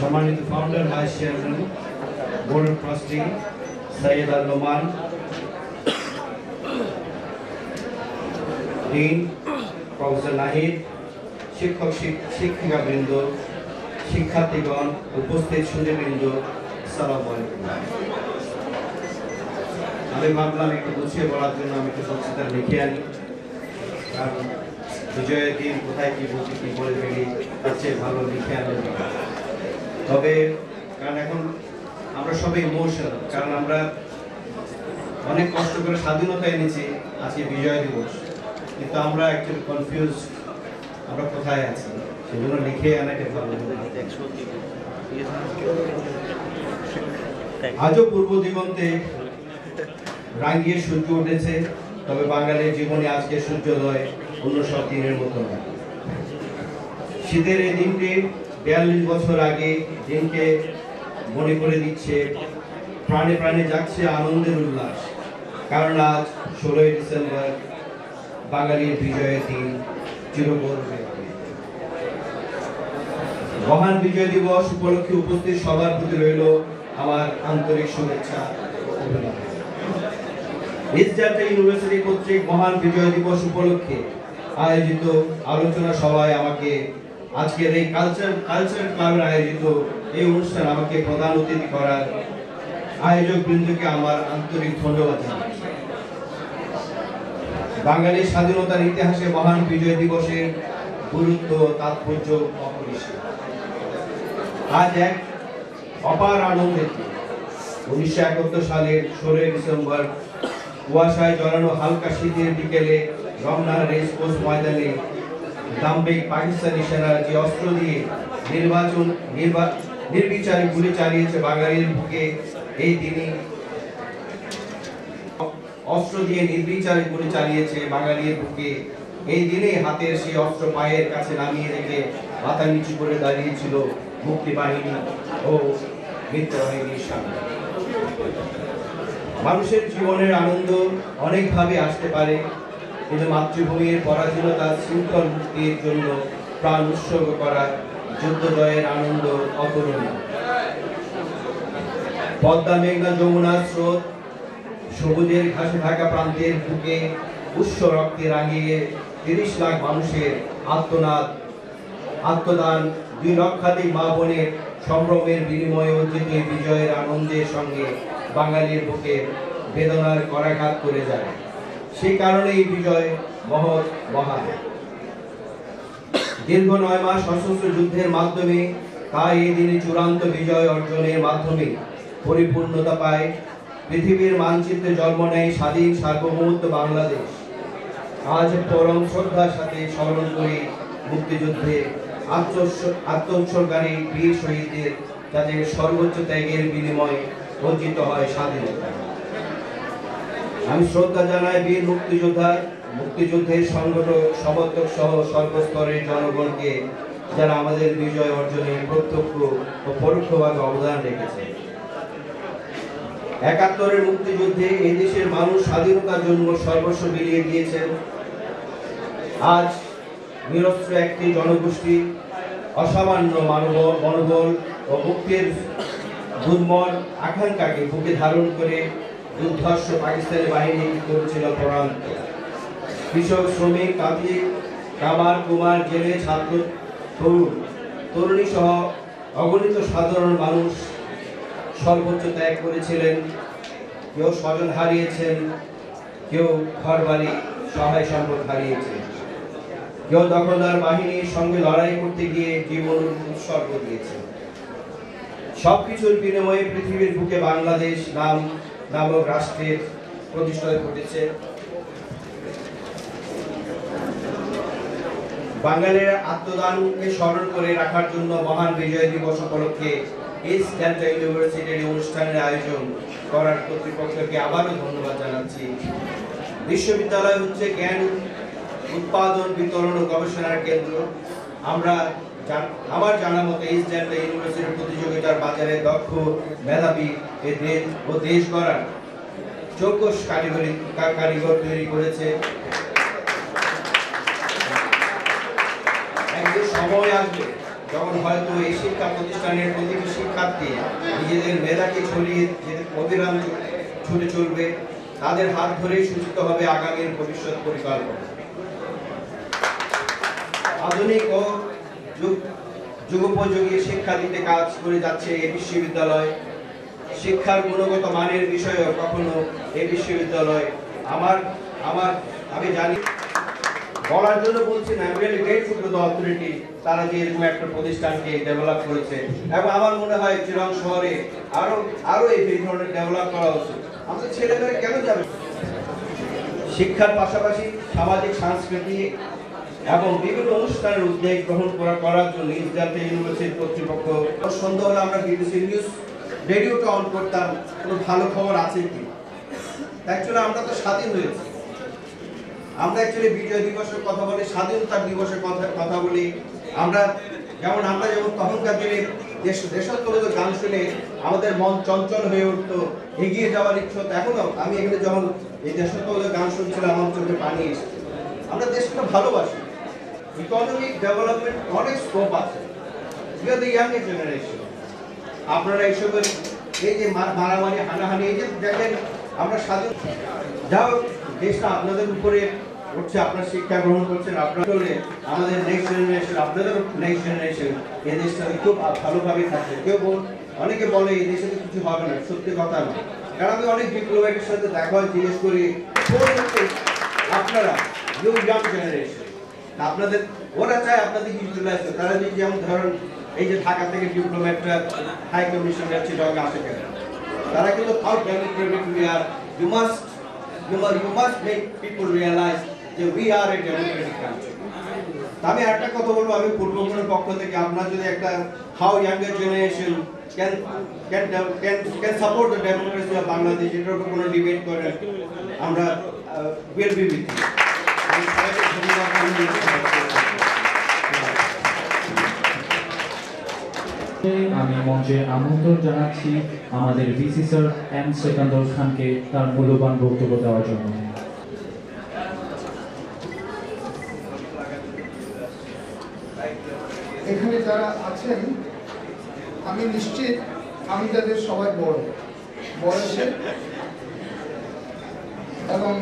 সম্মানিত founder vice chairman board of trustee Syed Al Noman, dean professor Nahid, শিক্ষক শিক্ষিকাবৃন্দ, শিক্ষার্থীগণ, উপস্থিত সুধীবৃন্দ, আসসালামু আলাইকুম। আমি ভাবলাম একটু গুছিয়ে বলার জন্য আমি একটু বক্তৃতা লিখে আনি, কারণ বিজয়ের দিন কোথায় কি বলছি কি বলে ফেলি, তার চেয়ে ভালো লিখে আনি। তবে কারণ এখন আমরা সবাই ইমোশনাল, কারণ আমরা অনেক কষ্ট করে স্বাধীনতা এনেছি, আজকে বিজয় দিবস, কিন্তু আমরা একটু কনফিউজ, আমরা কোথায় আছি, সেজন্য লিখে আনাকে ভালো। আজও পূর্ব দিগন্তে রাঙিয়ে সূর্য উঠেছে, তবে বাঙালির জীবনে আজকে সূর্যোদয় অন্য সব দিনের মতো না। শীতের এই দিনটি 42 বছর আগে দিনকে মনে করে দিচ্ছে, প্রাণে প্রাণে যাচ্ছে আনন্দের উল্লাস, কারণ আজ 16ই ডিসেম্বর বাঙালির বিজয়ের দিন, চিরগৌরবে। মহান বিজয় দিবস উপলক্ষে উপস্থিত সবার প্রতি রইল আমার আন্তরিক শুভেচ্ছা ও অভিনন্দন। ইস্টার্ন ইউনিভার্সিটি কর্তৃক মহান বিজয় দিবস উপলক্ষে আয়োজিত আলোচনা সভায় আমাকে আজকের এই কালচার ক্লাবের আয়োজিত এই অনুষ্ঠান আমাকে প্রধান অতিথি করার আয়োজক বৃন্দকে আমার আন্তরিক ধন্যবাদ জানাই। বাঙালির স্বাধীনতার ইতিহাসে মহান বিজয় দিবসের গুরুত্ব তাৎপর্য অপরিসীম। আজ এক অপার আনন্দের দিন। 1971 সালের 16 ডিসেম্বর কুয়াশায় জড়ানো হালকা শীতের বিকেলে রমনার রেসকোর্স ময়দানে দাম্ভিক পাকিস্তানি সেনারা যে অস্ত্র দিয়ে নির্বিচারে গুলি চালিয়েছে বাঙালির বুকে, এই দিনই অস্ত্র দিয়ে নির্বিচারে গুলি চালিয়েছে বাঙালির বুকে, এই দিনে হাতের সেই অস্ত্র পায়ের কাছে নামিয়ে রেখে মাথা নিচু করে দাঁড়িয়েছিল মুক্তি বাহিনী ও মিত্র বাহিনীর সামনে। মানুষের জীবনের আনন্দ অনেকভাবে আসতে পারে, কিন্তু মাতৃভূমির পরাধীনতা শৃঙ্খল মুক্তির জন্য প্রাণ উৎসর্গ করা যুদ্ধ জয়ের আনন্দ অতুলনীয়। পদ্মা, মেঘনা, যমুনার স্রোত সবুজের ঘাসে ঢাকা প্রান্তের বুকে উৎস রক্তে রাঙিয়ে 30 লাখ মানুষের আত্মদান, 2 লক্ষাধিক মা বোনের সম্ভ্রমের বিনিময়ে অর্জিত বিজয়ের আনন্দের সঙ্গে বাঙালির বুকে বেদনার করাঘাত করে যায়। সেই কারণে এই বিজয় মহৎ মহান। দীর্ঘ 9 মাস সশস্ত্র যুদ্ধের মাধ্যমে, তাই এই দিনে চূড়ান্ত বিজয় অর্জনের মাধ্যমে পরিপূর্ণতা পায়, পৃথিবীর মানচিত্রে জন্ম নেয় স্বাধীন সার্বভৌমত্ব বাংলাদেশ। আজ পরম শ্রদ্ধার সাথে স্মরণ করি মুক্তিযুদ্ধে আত্মোৎসর্গকারী বীর শহীদদের, যাদের সর্বোচ্চ ত্যাগের বিনিময়ে অর্জিত হয় স্বাধীনতা। আমি শ্রদ্ধা জানাই বীর মুক্তিযুদ্ধের সংগঠক, সমর্থক সহ সর্বস্তরের জনগণকে, যারা আমাদের বিজয় অর্জনে প্রত্যক্ষ ও পরোক্ষভাবে অবদান রেখেছে। 71-এর মুক্তিযুদ্ধে এই দেশের মানুষ স্বাধীনতার জন্য সর্বস্ব বিলিয়ে দিয়েছেন। আজ নিরস্ত্র একটি জনগোষ্ঠী অসামান্য মনোবল ও মুক্তির দুর্মর আকাঙ্ক্ষাকে বুকে ধারণ করে দুর্ধর্ষ পাকিস্তানি বাহিনী করেছিল পরান্ত। কৃষক, শ্রমিক, তাঁতি, কামার, কুমার, জেলে, ছাত্র, তরুণী সহ অগণিত সাধারণ মানুষ সর্বোচ্চ ত্যাগ করেছিলেন। কেউ স্বজন হারিয়েছেন, কেউ ঘরবাড়ি সহায় সম্পদ হারিয়েছেন, কেউ দখলদার বাহিনীর সঙ্গে লড়াই করতে গিয়ে জীবন উৎসর্গ দিয়েছে। সবকিছুর বিনিময়ে পৃথিবীর বুকে বাংলাদেশ নামক রাষ্ট্রের প্রতিষ্ঠা ঘটেছে। বাঙালির আত্মদানকে স্মরণ করে রাখার জন্য মহান বিজয় দিবস উপলক্ষে ইস্ট ডেল্টা ইউনিভার্সিটির অনুষ্ঠানের আয়োজন করার কর্তৃপক্ষকে আবারও ধন্যবাদ জানাচ্ছি। বিশ্ববিদ্যালয় হচ্ছে জ্ঞান উৎপাদন, বিতরণ ও গবেষণার কেন্দ্র। আমার জানা মতে ইস্ট ডেল্টা ইউনিভার্সিটির প্রতিযোগিতার বাজারে দক্ষ, মেধাবী ও দেশ গড়ার যোগ্য কারিগর তৈরি করেছে। একদিন সময় আসবে যখন হয়তো এই শিক্ষা প্রতিষ্ঠানের প্রতিটি শিক্ষার্থী নিজেদের মেধাকে ছড়িয়ে অবিরাম ছুটে চলবে, তাদের হাত ধরেই সূচিত হবে আগামীর ভবিষ্যৎ পরিকল্পনা। আধুনিক ও যুগোপযোগী শিক্ষা দিতে কাজ করে যাচ্ছে এই বিশ্ববিদ্যালয়। শিক্ষার গুণগত মানের বিষয়েও কখনো এই বিশ্ববিদ্যালয় আমি জানি, বলার জন্য বলছি না, really grateful to the authority, তারা যে এরকম একটা প্রতিষ্ঠানকে ডেভেলপ করেছে। এবং আমার মনে হয় চিরাং শহরে আরো এই ধরনের ডেভেলপ করা উচিত। আমাদের ছেলেমেয়েরা কেন যাবে? শিক্ষার পাশাপাশি সামাজিক সাংস্কৃতিক এবং বিভিন্ন অনুষ্ঠানের উদ্যোগ গ্রহণ করার জন্য জাতীয় ইউনিভার্সিটি কর্তৃপক্ষ সন্ধ্যা হলে আমরা বিবিসি নিউজ রেডিওটা অন করতাম, কোনো ভালো খবর আছে কি। অ্যাকচুয়ালি আমরা তো স্বাধীন হয়েছি, আমরা অ্যাকচুয়ালি বিজয় দিবসের কথা বলি, স্বাধীনতা দিবসের কথা বলি। আমরা যেমন তখনকার দিনে দেশাত্মবোধক গান শুনে আমাদের মন চঞ্চল হয়ে উঠতো, এগিয়ে যাওয়ার ইচ্ছা হতো। এখনো আমি এখানে যখন এই দেশাত্মবোধক গান শুনছিলাম, আমার চোখে পানি এসেছে। আমরা দেশকে ভালোবাসি, ইকোনমিক ডেভেলপমেন্ট অনেক স্কোপ আছে। ইয়াং জেনারেশন, আপনারা এইসবের এই যে মারামারি হানাহানি, এই যে দেখেন আমরা স্বাধীন, যাও দেশটা আপনাদের উপরে উঠছে, আপনার শিক্ষা গ্রহণ করছেন, আপনার চলে আমাদের নেক্সট জেনারেশন, আপনাদের নেক্সট জেনারেশন এই দেশটাতে খুব ভালোভাবে থাকছে। অনেকে বলে এই দেশে কিছু হবে না, সত্যি কথা না। কারণ আমি অনেক ডিপ্লোম্যাটের সাথে দেখা হয়, জিজ্ঞেস করি আপনারা ইয়াং জেনারেশন, আপনাদের ওরা চায় আপনাদের ইউটিলাইজ করতে। তারা যেমন ধরেন এই যে ঢাকা থেকে ডিপ্লোম্যাটরা হাই কমিশনার চিটাগং আসে কেন, তারা কিন্তু how democratic we are. You must make people realize that we are a democratic country. আমি একটা কথা বলবো, আমি পূর্ববঙ্গের পক্ষ থেকে, আপনারা যদি একটা how younger generation can support the democracy of Bangladesh, এটার উপর কোনো ডিবেট করেন, আমরা will be with you. আমি মঞ্চে আমন্ত্রণ জানাচ্ছি আমাদের ভিসি স্যার এম সেকান্দর খানকে তার মূল্যবান বক্তব্য দেওয়ার জন্য। এখানে যারা আছেন, আমি নিশ্চিত আমি তাদের সবাই বড় বয়সে এবং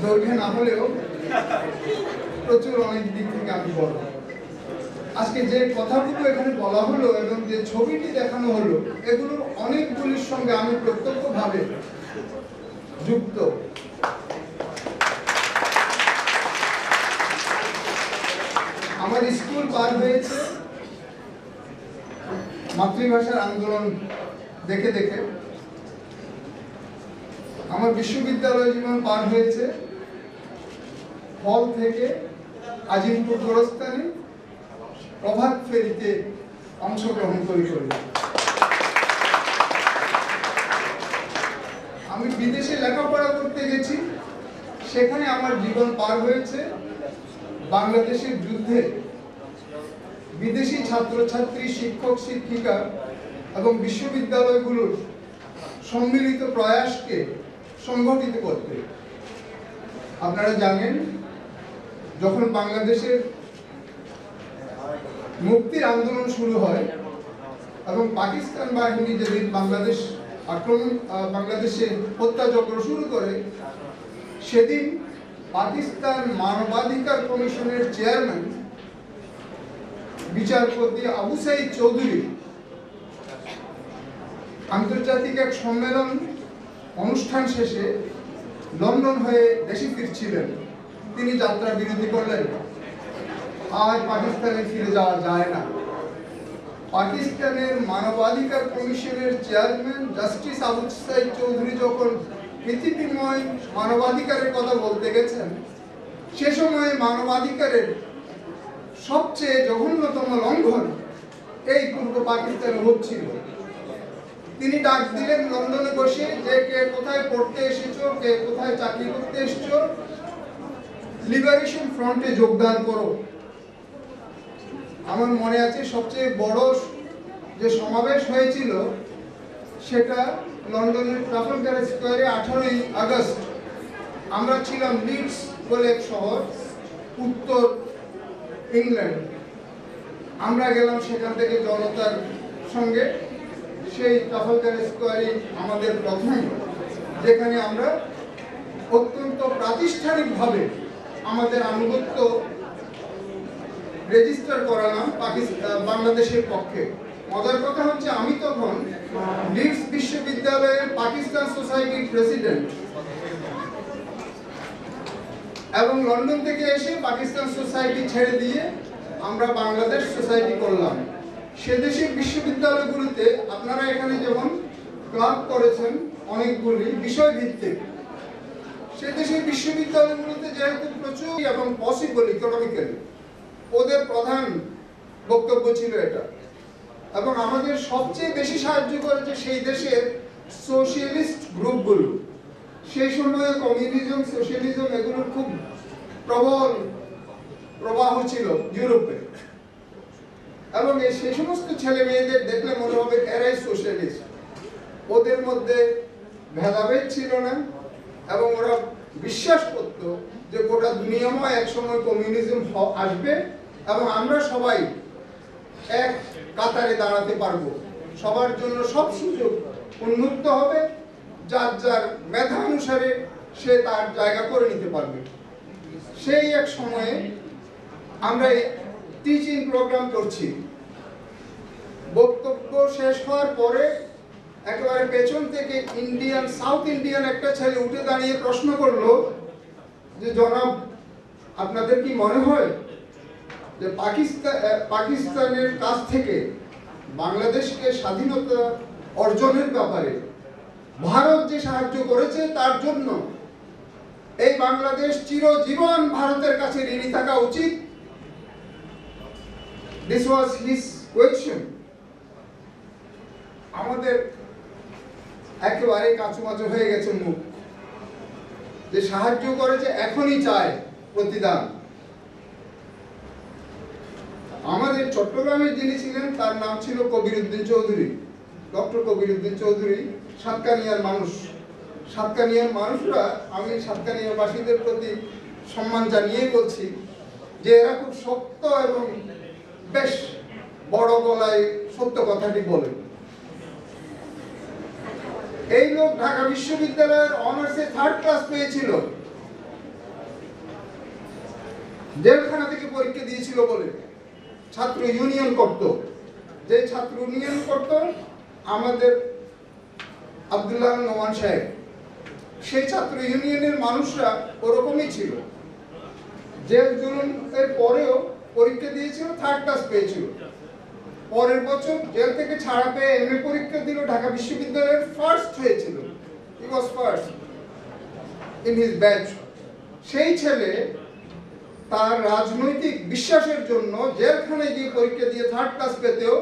দৈর্ঘ্যে না হলেও প্রচুর অনেক দিক থেকে আমি বড়। আজকে যে কথাগুলো এখানে বলা হলো এবং যে ছবিটি দেখানো হলো, এগুলোর অনেকগুলির সঙ্গে আমি প্রত্যক্ষভাবে যুক্ত। আমার স্কুল পার হয়েছে মাতৃভাষার আন্দোলন দেখে দেখে, আমার বিশ্ববিদ্যালয় জীবন পার হয়েছে হল থেকে আজিমপুর গোরস্তানে প্রভাত ফেরিতে অংশগ্রহণ করি। আমি বিদেশে লেখাপড়া করতে গেছি, সেখানে আমার জীবন পার হয়েছে বাংলাদেশের যুদ্ধে বিদেশি ছাত্রছাত্রী, শিক্ষক শিক্ষিকা এবং বিশ্ববিদ্যালয়গুলোর সম্মিলিত প্রয়াসকে সংগঠিত করতে। আপনারা জানেন, যখন বাংলাদেশের মুক্তির আন্দোলন শুরু হয় এবং পাকিস্তান বাহিনী যেদিন বাংলাদেশে হত্যাযজ্ঞ শুরু করে, সেদিন পাকিস্তান মানবাধিকার কমিশনের চেয়ারম্যান বিচারপতি আবু সাইদ চৌধুরী আন্তর্জাতিক এক সম্মেলন অনুষ্ঠান শেষে লন্ডন হয়ে দেশে ফিরছিলেন। তিনি যাত্রা বিরতি করলেন, আর পাকিস্তানে ফিরে যাওয়া যায় না। পাকিস্তানের মানবাধিকার কমিশনের চেয়ারম্যান জাস্টিস আবু সাইদ চৌধুরী যখন পৃথিবীময় মানবাধিকারের কথা বলতে গেছেন, সে সময় মানবাধিকারের সবচেয়ে জঘন্যতম লঙ্ঘন এই পূর্ব পাকিস্তানে হচ্ছিল। তিনি ডাক দিলেন লন্ডনে বসে যে কে কোথায় পড়তে এসেছো, কে কোথায় চাকরি করতে এসেছো, লিবারেশন ফ্রন্টে যোগদান করো। আমার মনে আছে সবচেয়ে বড় যে সমাবেশ হয়েছিল সেটা লন্ডনের ট্রাফালগার স্কোয়ারে 18ই আগস্ট। আমরা ছিলাম লিডস বলে এক শহর, উত্তর ইংল্যান্ড। আমরা গেলাম সেখান থেকে জনতার সঙ্গে সেই ট্রাফালগার স্কোয়ারে আমাদের প্রথম, যেখানে আমরা অত্যন্ত প্রাতিষ্ঠানিকভাবে আমাদের আনুগত্য রেজিস্টার করালাম বাংলাদেশের পক্ষে। মজার কথা হচ্ছে আমি তখন লিডস বিশ্ববিদ্যালয়ের পাকিস্তান সোসাইটির প্রেসিডেন্ট, এবং লন্ডন থেকে এসে পাকিস্তান সোসাইটি ছেড়ে দিয়ে আমরা বাংলাদেশ সোসাইটি করলাম। সে দেশের বিশ্ববিদ্যালয়গুলিতে আপনারা এখানে যেমন ক্লাব করেছেন অনেকগুলি বিষয় ভিত্তিক, সে দেশের বিশ্ববিদ্যালয়গুলিতে যেহেতু প্রচুর এবং পসিবল ইকোনমিক্যালি, ওদের প্রধান বক্তব্য ছিল এটা। এবং আমাদের সবচেয়ে বেশি সাহায্য করেছে সেই দেশের সোশিয়ালিস্ট গ্রুপগুলো। সেই সময়ে কমিউনিজম, সোশ্যালিজম এগুলোর খুব প্রবল প্রবাহ ছিল ইউরোপে, এবং সেই সমস্ত ছেলে মেয়েদের দেখলে মনে হবে এরাই সোশ্যালিস্ট। ওদের মধ্যে ভেদাভেদ ছিল না, এবং ওরা বিশ্বাস করত যে গোটা দুনিয়াময় একসময় কমিউনিজম আসবে এবং আমরা সবাই এক কাতারে দাঁড়াতে পারবো, সবার জন্য সব সুযোগ উন্মুক্ত হবে, যার যার মেধা অনুসারে সে তার জায়গা করে নিতে পারবে। সেই এক সময়ে আমরা টিচিং প্রোগ্রাম করছি। বক্তব্য শেষ হওয়ার পরে একেবারে পেছন থেকে সাউথ ইন্ডিয়ান একটা ছেলে উঠে দাঁড়িয়ে প্রশ্ন করলো যে জনাব, আপনাদের কি মনে হয় যে পাকিস্তানের কাছ থেকে বাংলাদেশকে স্বাধীনতা অর্জনের ব্যাপারে ভারত যে সাহায্য করেছে তার জন্য এই বাংলাদেশ চিরজীবন ভারতের কাছে ঋণী থাকা উচিত? This was his question. আমাদের একেবারে কাঁচুমাচু হয়ে গেছে মুখ, যে সাহায্য করেছে এখনই চায় প্রতিদান। আমাদের চট্টগ্রামের যিনি ছিলেন তার নাম ছিল কবির উদ্দিন চৌধুরী, ডক্টর কবির উদ্দিন চৌধুরী। সাতকানিয়ার মানুষ, সাতকানিয়ার মানুষরা, আমি সাতকানিয়াবাসীদের প্রতি সম্মান জানিয়েই বলছি যে এরা খুব শক্ত এবং বেশ বড় গলায় সত্য কথাটি বলে। এই লোক ঢাকা বিশ্ববিদ্যালয়ের অনার্সে 3rd ক্লাস পেয়েছিল, জেলখানা থেকে পরীক্ষা দিয়েছিল বলে। ছাত্র ইউনিয়ন করত, যে ছাত্র ইউনিয়ন করত আমাদের আব্দুল্লাহ নোমান সাহেব, সেই ছাত্র ইউনিয়নের মানুষরা ওরকমই ছিল। জেল জুলুমের পরেও পরীক্ষা দিয়েছিল, 3rd ক্লাস পেয়েছিল। পরের বছর জেল থেকে ছাড়া পেয়ে এমএ পরীক্ষা দিল, ঢাকা বিশ্ববিদ্যালয়ের ফার্স্ট হয়েছিল। He was first in his batch. সেই ছেলে তার রাজনৈতিক বিশ্বাসের জন্য জেলখানায় গিয়ে পরীক্ষা দিয়ে 3rd ক্লাস পেতেও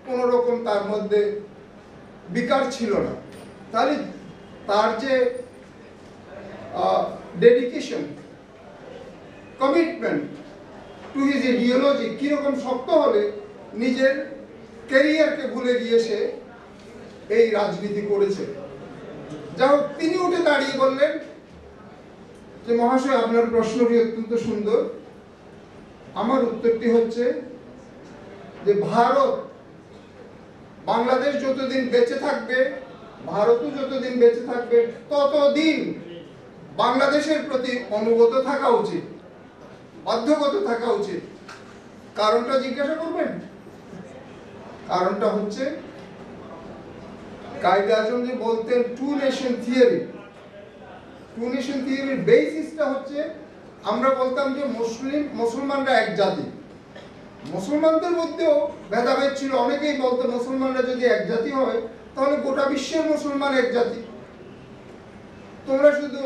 কোনো রকম তার মধ্যে বিকার ছিল না। তাহলে তার যে dedication, commitment to his ideology কিরকম শক্ত হলে নিজের ক্যারিয়ারকে ভুলে গিয়ে সে এই রাজনীতি করেছে। যা হোক, তিনি উঠে দাঁড়িয়ে বললেন যে মহাশয়, আপনার প্রশ্নটি অত্যন্ত সুন্দর। আমার উত্তরটি হচ্ছে যে ভারত, বাংলাদেশ যতদিন বেঁচে থাকবে, ভারতও যতদিন বেঁচে থাকবে, ততদিন বাংলাদেশের প্রতি অনুগত থাকা উচিত, বাধ্যগত থাকা উচিত। কারণটা জিজ্ঞাসা করবেন? কারণটা হচ্ছে কায়েদ আজম যে বলতেন two nation theory, two nation থিওরির বেসিসটা হচ্ছে, আমরা বলতাম যে মুসলমানরা এক জাতি। মুসলমানদের মধ্যেও ভেদাভেদ ছিল। অনেকেই বলতো মুসলমানরা যদি এক জাতি হয় তাহলে গোটা বিশ্বের মুসলমান এক জাতি। তোমরা শুধু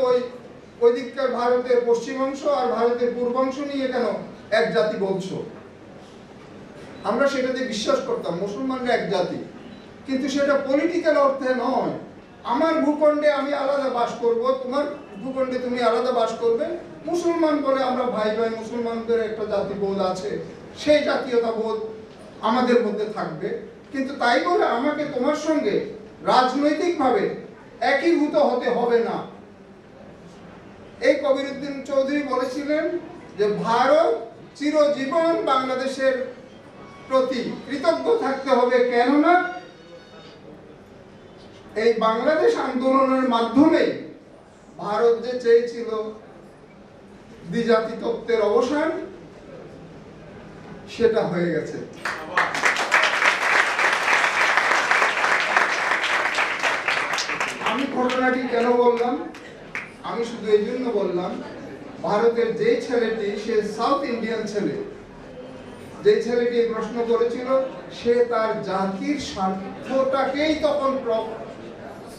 ওই দিককার ভারতের পশ্চিমাংশ আর ভারতের পূর্বাংশ নিয়ে কেন এক জাতি বলছো? আমরা সেটাতে বিশ্বাস করতাম, মুসলমানরা এক জাতি। কিন্তু সেটা পলিটিক্যাল অর্থে নয়। আমার ভূখণ্ডে আমি আলাদা বাস করব, তোমার ভূখণ্ডে তুমি আলাদা বাস করবে। মুসলমান বলে আমরা ভাই ভাই, মুসলমানদের একটা জাতিবোধ আছে, সেই জাতীয়তা বোধ আমাদের মধ্যে থাকবে। কিন্তু তাই বলে আমাকে তোমার সঙ্গে রাজনৈতিকভাবে একীভূত হতে হবে না। এই কবির উদ্দিন চৌধুরী বলেছিলেন যে ভারত চিরজীবন বাংলাদেশের প্রতি কৃতজ্ঞ থাকতে হবে। কেননা এই বাংলাদেশ আন্দোলনের মাধ্যমে ভারত যে চেয়েছিল দ্বিজাতি তত্ত্বের অবসান, সেটা হয়ে গেছে। আমি ঘটনাটি কেন বললাম? আমি শুধু এই জন্য বললাম, ভারতের যে ছেলেটি, সে সাউথ ইন্ডিয়ান ছেলে, যে ছেলেটি প্রশ্ন করেছিল, সে তার জাতির স্বার্থটাকেই তখন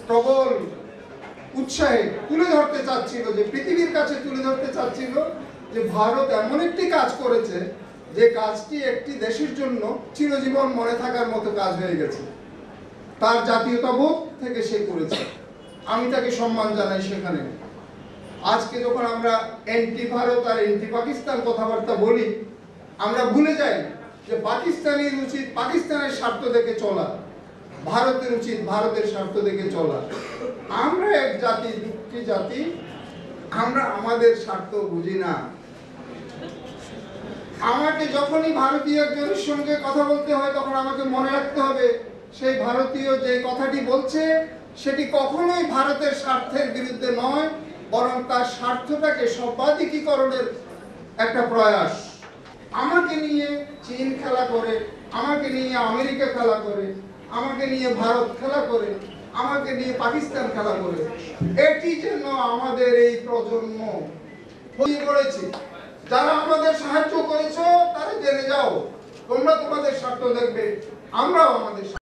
প্রবল উৎসাহে তুলে ধরতে চাচ্ছিল, যে পৃথিবীর কাছে তুলে ধরতে চাচ্ছিল যে ভারত এমন একটি কাজ করেছে যে কাজটি একটি দেশের জন্য চিরজীবন মনে থাকার মতো কাজ হয়ে গেছে। তার জাতীয়তাবোধ থেকে সে করেছে, আমি তাকে সম্মান জানাই সেখানে। আজকে যখন আমরা এন্টি ভারত আর এন্টি পাকিস্তান কথাবার্তা বলি, আমরা ভুলে যাই যে পাকিস্তানের উচিত পাকিস্তানের স্বার্থ দেখে চলা, ভারতের উচিত ভারতের স্বার্থ দেখে চলা। আমরা এক জাতি, দুটি জাতি, আমরা আমাদের স্বার্থ বুঝি না। আমাকে যখনই ভারতীয় একজনের সঙ্গে কথা বলতে হয়, তখন আমাকে মনে রাখতে হবে সেই ভারতীয় যে কথাটি বলছে সেটি কখনোই ভারতের স্বার্থের বিরুদ্ধে নয়, বরং তার স্বার্থটাকে সর্বাধিকীকরণের একটা প্রয়াস। আমাকে নিয়ে চীন খেলা করে, আমাকে নিয়ে আমেরিকা খেলা করে, আমাকে নিয়ে ভারত খেলা করে, আমাকে নিয়ে পাকিস্তান খেলা করে, এটি যেন আমাদের এই প্রজন্ম হয়ে পড়েছে। যারা আমাদের সাহায্য করেছো তারা জেনে যাও, তোমরা তোমাদের স্বার্থ দেখবে, আমরাও আমাদের